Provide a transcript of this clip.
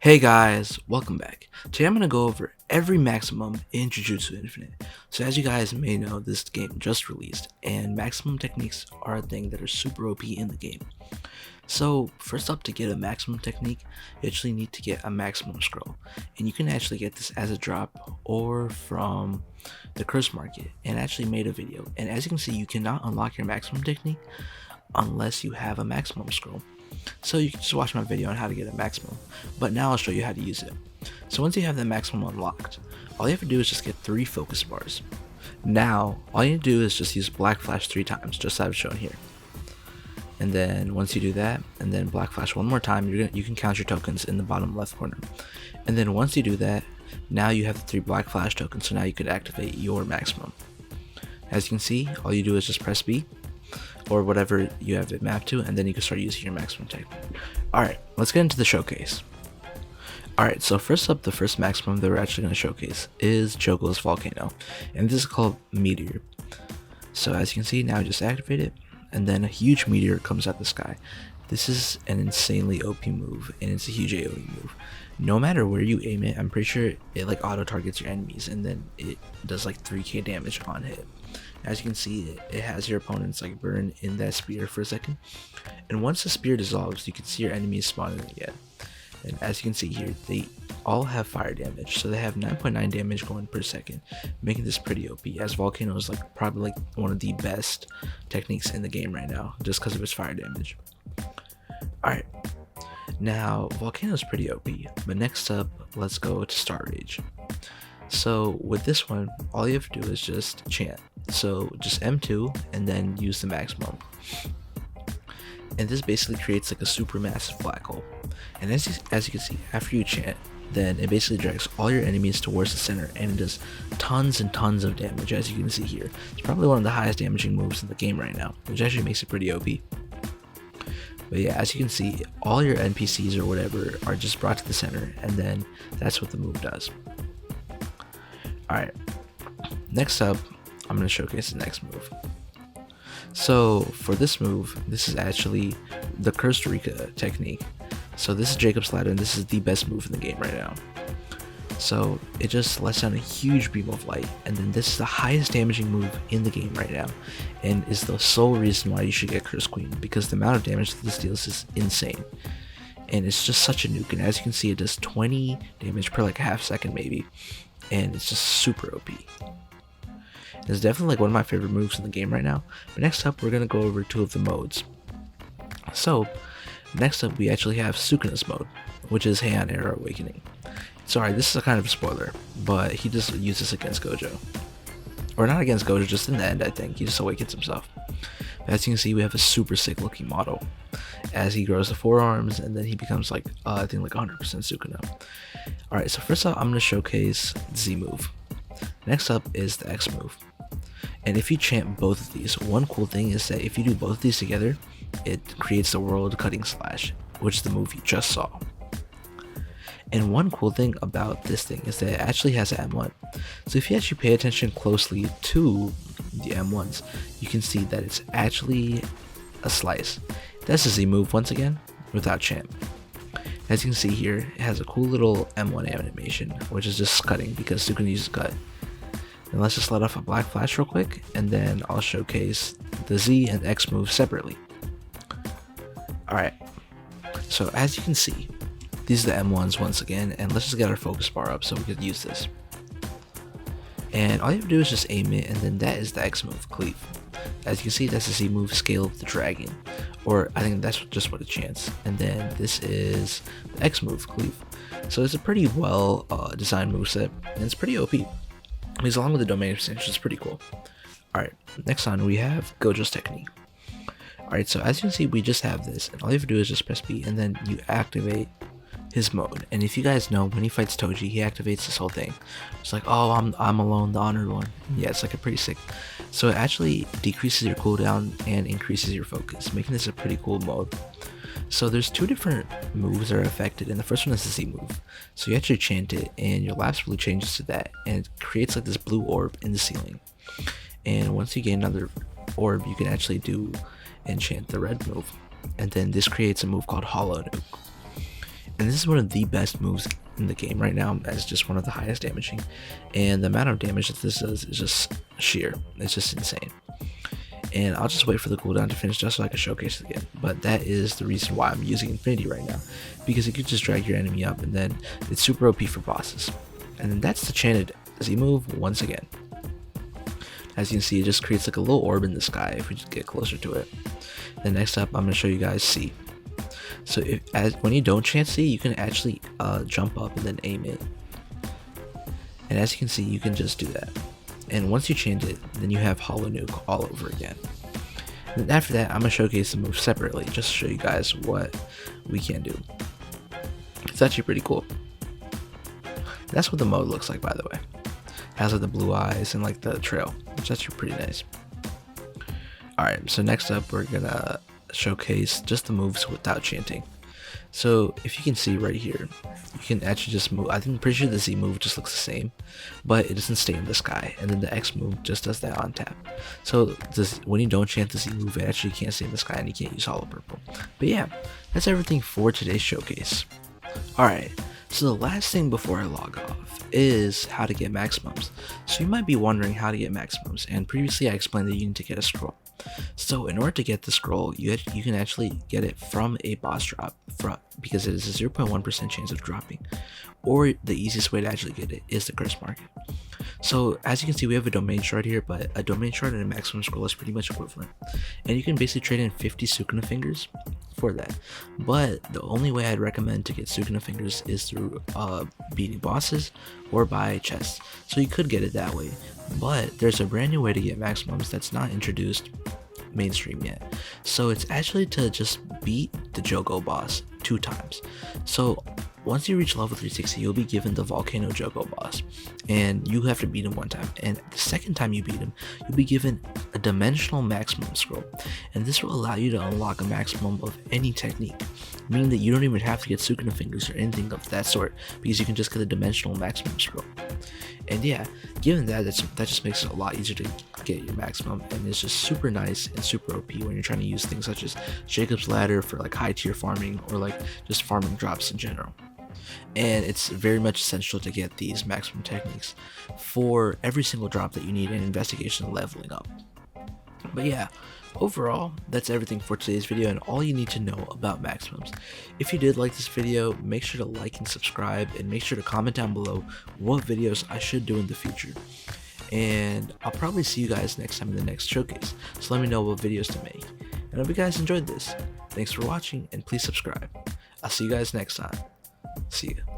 Hey guys, welcome back. Today I'm going to go over every maximum in Jujutsu Infinite. So as you guys may know, this game just released, and maximum techniques are a thing that are super OP in the game. So first up, to get a maximum technique, you actually need to get a maximum scroll. And you can actually get this as a drop or from the curse market, and I actually made a video. And as you can see, you cannot unlock your maximum technique unless you have a maximum scroll. So you can just watch my video on how to get a maximum, but now I'll show you how to use it. So once you have the maximum unlocked, all you have to do is just get 3 focus bars. Now all you need to do is just use black flash 3 times, just as I've shown here. And then once you do that, and then black flash one more time, you can count your tokens in the bottom left corner. And then once you do that, now you have the 3 black flash tokens, so now you could activate your maximum. As you can see, all you do is just press B or whatever you have it mapped to, and then you can start using your maximum technique. Alright, let's get into the showcase. Alright, so first up, the first maximum that we're actually going to showcase is Choco's Volcano, and this is called Meteor. So as you can see, now just activate it, and then a huge meteor comes out the sky. This is an insanely OP move, and it's a huge AoE move. No matter where you aim it, I'm pretty sure it like auto targets your enemies, and then it does like 3k damage on hit. As you can see, it has your opponents like burn in that spear for a second, and once the spear dissolves, you can see your enemies spawning again. And as you can see here, they all have fire damage, so they have 9.9 damage going per second, making this pretty OP, as Volcano is like probably like one of the best techniques in the game right now, just because of its fire damage. Alright, now Volcano is pretty OP, but next up, let's go to Star Rage. So with this one, all you have to do is just chant. So just M2 and then use the maximum. And this basically creates like a super massive black hole. And as you can see, after you chant, then it basically drags all your enemies towards the center, and it does tons and tons of damage, as you can see here. It's probably one of the highest damaging moves in the game right now, which actually makes it pretty OP. But yeah, as you can see, all your NPCs or whatever are just brought to the center, and then that's what the move does. Alright, next up, I'm going to showcase the next move. So for this move, this is actually the Cursed Rika technique. So this is Jacob's Ladder, and this is the best move in the game right now. So it just lets down a huge beam of light, and then this is the highest damaging move in the game right now, and is the sole reason why you should get Cursed Queen, because the amount of damage that this deals is insane. And it's just such a nuke, and as you can see, it does 20 damage per like a half second maybe, and it's just super OP. It's definitely like one of my favorite moves in the game right now. But next up, we're going to go over 2 of the modes. So next up, we actually have Sukuna's mode, which is Heian Era Awakening. Sorry, this is a kind of a spoiler, but he just uses against Gojo. Or not against Gojo, just in the end, I think. He just awakens himself. As you can see, we have a super sick looking model, as he grows the forearms, and then he becomes like, I think like 100% Sukuna. Alright, so first up, I'm going to showcase the Z move. Next up is the X move. And if you chant both of these, one cool thing is that if you do both of these together, it creates the World Cutting Slash, which is the move you just saw. And one cool thing about this thing is that it actually has an M1. So if you actually pay attention closely to the M1s, you can see that it's actually a slice. That's a Z move once again, without chant. As you can see here, it has a cool little M1 animation, which is just cutting because Sukuna uses cut. And let's just let off a black flash real quick, and then I'll showcase the Z and X moves separately. Alright, so as you can see, these are the M1s once again, and let's just get our focus bar up so we could use this. And all you have to do is just aim it, and then that is the X move, Cleave. As you can see, that's the Z move, Scale of the Dragon, or I think that's just what it chants. And then this is the X move, Cleave. So it's a pretty well designed moveset, and it's pretty OP. Because along with the domain extension, it's pretty cool. Alright, next on we have Gojo's technique. Alright, so as you can see, we just have this, and all you have to do is just press B, and then you activate his mode. And if you guys know, when he fights Toji, he activates this whole thing. It's like, oh, I'm alone, the honored one. Yeah, it's like a pretty sick. So it actually decreases your cooldown and increases your focus, making this a pretty cool mode. So there's 2 different moves that are affected, and the first one is the Z move. So you actually chant it, and your lapse really changes to that, and it creates like this blue orb in the ceiling. And once you gain another orb, you can actually do and chant the red move. And then this creates a move called Hollow Nuke. And this is one of the best moves in the game right now, as just one of the highest damaging, and the amount of damage that this does is just sheer. It's just insane. And I'll just wait for the cooldown to finish just so I can showcase it again. But that is the reason why I'm using Infinity right now, because it could just drag your enemy up, and then it's super OP for bosses. And then that's the chanted Z move once again. As you can see, it just creates like a little orb in the sky if we just get closer to it. Then next up, I'm going to show you guys C. So when you don't chant C, you can actually jump up and then aim it. And as you can see, you can just do that. And once you chant it, then you have Hollow Nuke all over again. And then after that, I'm going to showcase the move separately, just to show you guys what we can do. It's actually pretty cool. That's what the mode looks like, by the way. It has like the blue eyes and like the trail, which is actually pretty nice. Alright, so next up we're gonna showcase just the moves without chanting. So if you can see right here, you can actually just move. I'm pretty sure the Z move just looks the same, but it doesn't stay in the sky, and then the X move just does that on tap. So when you don't chant the Z move, it actually can't stay in the sky and you can't use Hollow Purple. But yeah, that's everything for today's showcase. Alright, so the last thing before I log off is how to get maximums. So you might be wondering how to get maximums, and previously I explained that you need to get a scroll. So in order to get the scroll, you can actually get it from a boss drop, because it is a 0.1% chance of dropping, or the easiest way to actually get it is the curse market. So as you can see, we have a domain shard here, but a domain shard and a maximum scroll is pretty much equivalent, and you can basically trade in 50 Sukuna fingers for that. But the only way I'd recommend to get Sukuna fingers is through beating bosses or by chests. So you could get it that way, but there's a brand new way to get maximums that's not introduced mainstream yet. So it's actually to just beat the Jogo boss 2 times. So once you reach level 360, you'll be given the Volcano Jogo boss, and you have to beat him 1 time. And the second time you beat him, you'll be given a dimensional maximum scroll, and this will allow you to unlock a maximum of any technique, meaning that you don't even have to get Sukuna fingers or anything of that sort, because you can just get a dimensional maximum scroll. And yeah, given that just makes it a lot easier to get your maximum, and it's just super nice and super OP when you're trying to use things such as Jacob's Ladder for like high tier farming, or like just farming drops in general. And it's very much essential to get these maximum techniques for every single drop that you need in investigation and leveling up. But yeah, overall, that's everything for today's video and all you need to know about maximums. If you did like this video, make sure to like and subscribe, and make sure to comment down below what videos I should do in the future. And I'll probably see you guys next time in the next showcase, so let me know what videos to make. And I hope you guys enjoyed this. Thanks for watching, and please subscribe. I'll see you guys next time. See ya.